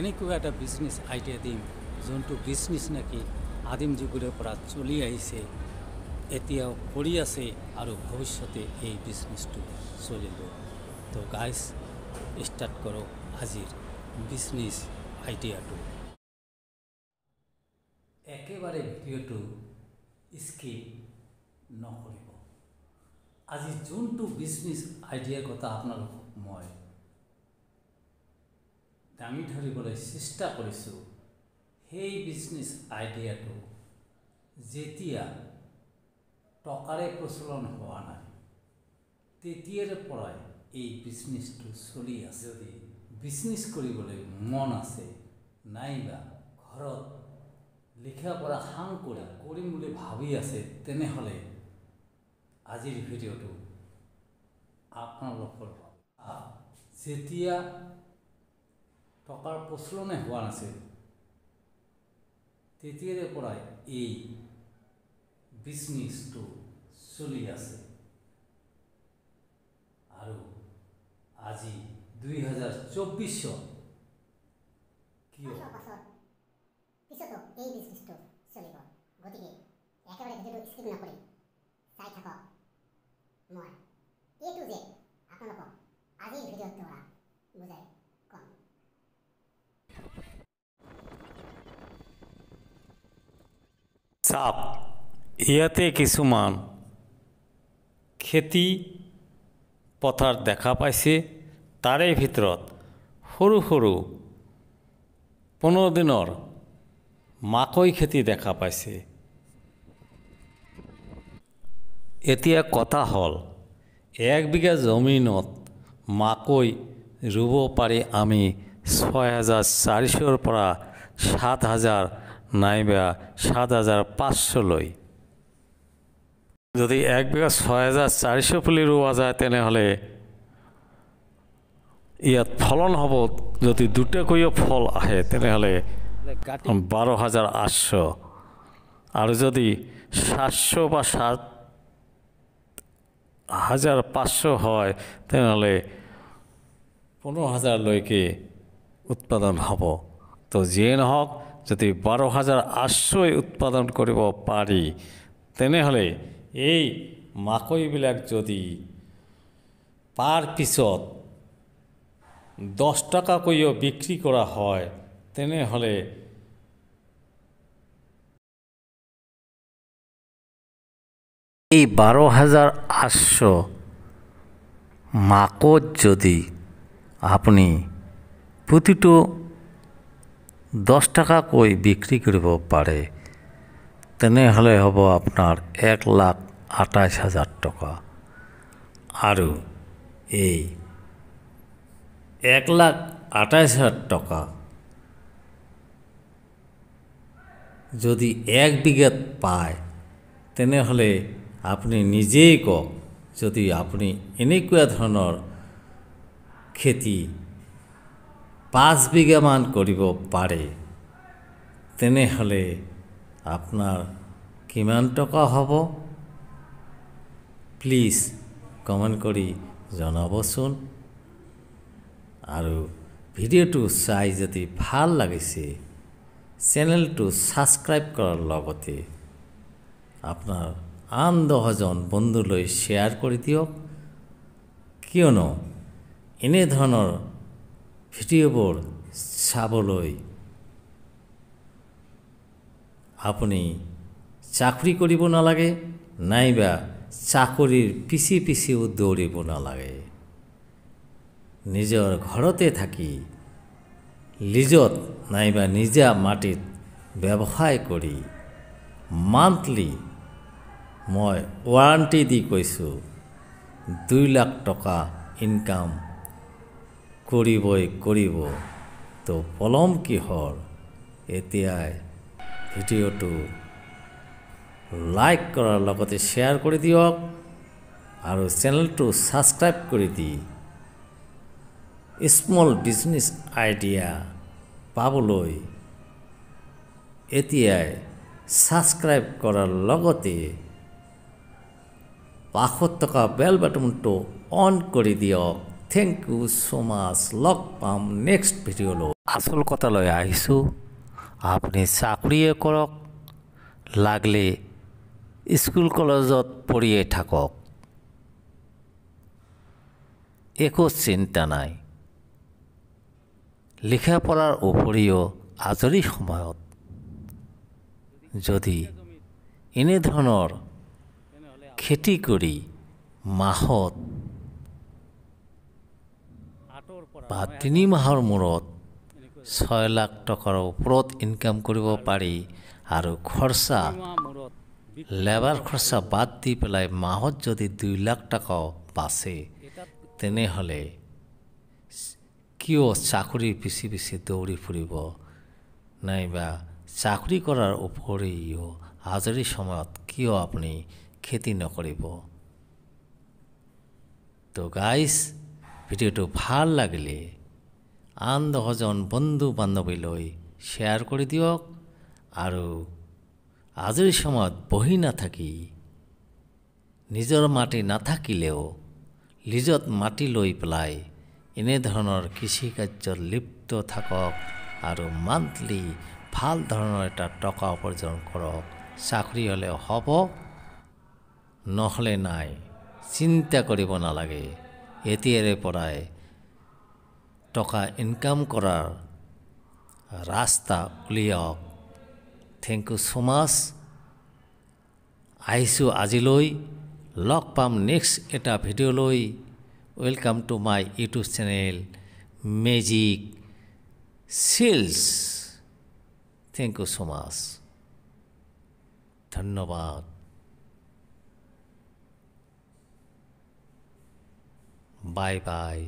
এনেকুৱা এটা business idea দিম যোনটো বিজনেছ নেকি আদিম যুগৰে পৰা চলি আহিছে, এতিয়াও কৰি আছে আৰু ভৱিষ্যতে এই বিজনেছটো চলিব। তো গাইজ ষ্টাৰ্ট কৰক আজিৰ বিজনেছ আইডিয়াটো। একেবাৰে ভিডিঅ'টো স্কিপ নকৰিব। আজি যোনটো বিজনেছ আইডিয়াৰ কথা আপোনালোকক মই দাঙি ধৰিবলৈ চেষ্টা কৰিছোঁ, সেই বিজনেছ আইডিয়াটো যেতিয়া টকাৰে প্ৰচলন হোৱা নাই তেতিয়াৰে পৰাই এই বিজনেছটো চলি আছে। যদি বিজনেছ কৰিবলৈ মন আছে নাইবা ঘৰত লিখা পঢ়া সাং কৰিম বুলি ভাবি আছে, তেনেহ'লে আজিৰ ভিডিঅ'টো আপোনালোকৰ যেতিয়া টকাৰ প্ৰচলনে হোৱা নাছিল তেতিয়াৰে পৰাই এই বিজনেছটো চলি আছে আৰু আজি 2024 কিয় পিছতো এই বিজনেছটো চলিব। গতিকে একেবাৰে ভিডিঅ'টো স্কিপ নকৰি চাই থাকক। মই A to Z আপোনালোকক আজিৰ ভিডিঅ'ৰ দ্বাৰা বুজাই ক'ম। চাপ ইয়াতে কিছুমান খেতি পথাৰ দেখা পাইছে, তাৰে ভিতৰত সৰু সৰু 15 দিনৰ মাকৈ খেতি দেখা পাইছে। এতিয়া কথা হ'ল 1 বিঘা জমিনত মাকৈ ৰুব পাৰি আমি 6,400ৰ পৰা 7,000 নাইবা 7,500 লৈ। যদি 1 বিঘা 6,400 পুলি ৰোৱা যায় তেনেহ'লে ইয়াত ফলন হ'ব, যদি দুটাকৈও ফল আহে তেনেহ'লে 12,800, আৰু যদি 700 বা 7,500 হয় তেনেহ'লে 15,000লৈকে উৎপাদন হ'ব। তো যিয়ে নহওক, যদি 12,800 উৎপাদন কৰিব পাৰি তেনেহ'লে এই মাকৈবিলাক যদি পাৰ পিছত 10 টকাকৈও বিক্ৰী কৰা হয় তেনেহ'লে এই 12,800 মাকৈত যদি আপুনি প্ৰতিটো 10 টকাকৈ বিক্ৰী কৰিব পাৰে তেনেহ'লে হ'ব আপোনাৰ 1,28,000 টকা। আৰু এই 1,28,000 টকা যদি 1 বিঘাত পায় তেনেহ'লে আপুনি নিজেই কওক, যদি আপুনি এনেকুৱা ধৰণৰ খেতি 5 বিঘামান কৰিব পাৰে তেনেহ'লে আপোনাৰ কিমান টকা হ'ব? প্লিজ কমেণ্ট কৰি জনাবচোন। আৰু ভিডিঅ'টো চাই যদি ভাল লাগিছে চেনেলটো ছাবস্ক্ৰাইব কৰাৰ লগতে আপোনাৰ আন 10জন বন্ধুলৈ শ্বেয়াৰ কৰি দিয়ক, কিয়নো এনেধৰণৰ ভিডিঅ'বোৰ চাবলৈ আপুনি চাকৰি কৰিব নালাগে নাইবা চাকৰিৰ পিছেও দৌৰিব নালাগে। নিজৰ ঘৰতে থাকি লিজত নাইবা নিজা মাটিত ব্যৱসায় কৰি মান্থলি মই ৱাৰেণ্টি দি কৈছোঁ 2 লাখ টকা ইনকাম কৰিব। তো পলম কিহৰ? এতিয়াই ভিডিঅ'টো লাইক কৰাৰ লগতে শ্বেয়াৰ কৰি দিয়ক আৰু চেনেলটো ছাবস্ক্ৰাইব কৰি দি স্মল বিজনেছ আইডিয়া পাবলৈ এতিয়াই ছাবস্ক্ৰাইব কৰাৰ লগতে 500 টকা বেল বাটনটো অন কৰি দিয়ক। Thank you so much। লগ পাম নেক্সট ভিডিঅ'লৈ। আচল কথালৈ আহিছোঁ। আপুনি চাকৰিয়ে কৰক, লাগিলে স্কুল কলেজত পঢ়িয়ে থাকক, একো চিন্তা নাই। লিখা পঢ়াৰ উপৰিও আজৰি সময়ত যদি এনেধৰণৰ খেতি কৰি মাহত বা 3 মাহৰ মূৰত 6 লাখ টকাৰ ওপৰত ইনকাম কৰিব পাৰি আৰু খৰচা লেবাৰ খৰচা বাদ দি পেলাই মাহত যদি 2 লাখ টকাও বাচে, তেনেহ'লে কিয় চাকৰিৰ পিছে পিছে দৌৰি ফুৰিব, নাইবা চাকৰি কৰাৰ উপৰিও আজৰি সময়ত কিয় আপুনি খেতি নকৰিব? তো গাইজ, ভিডিঅ'টো ভাল লাগিলে আন 10জন বন্ধু বান্ধৱীলৈ শ্বেয়াৰ কৰি দিয়ক আৰু আজৰি সময়ত বহি নাথাকি নিজৰ মাটি নাথাকিলেও লিজত মাটি লৈ পেলাই এনেধৰণৰ কৃষিকাৰ্যত লিপ্ত থাকক আৰু মান্থলি ভাল ধৰণৰ এটা টকা উপাৰ্জন কৰক। চাকৰি হ'লে হ'ব, নহ'লে নাই, চিন্তা কৰিব নালাগে। এতিয়াৰে পৰাই টকা ইনকাম কৰাৰ ৰাস্তা উলিয়াওক। Thank you so' much. আহিছোঁ আজিলৈ, লগ পাম নেক্সট এটা ভিডিঅ'লৈ। Welcome to my YouTube channel magic sells. Thank you so' much. ধন্যবাদ। বাই বাই।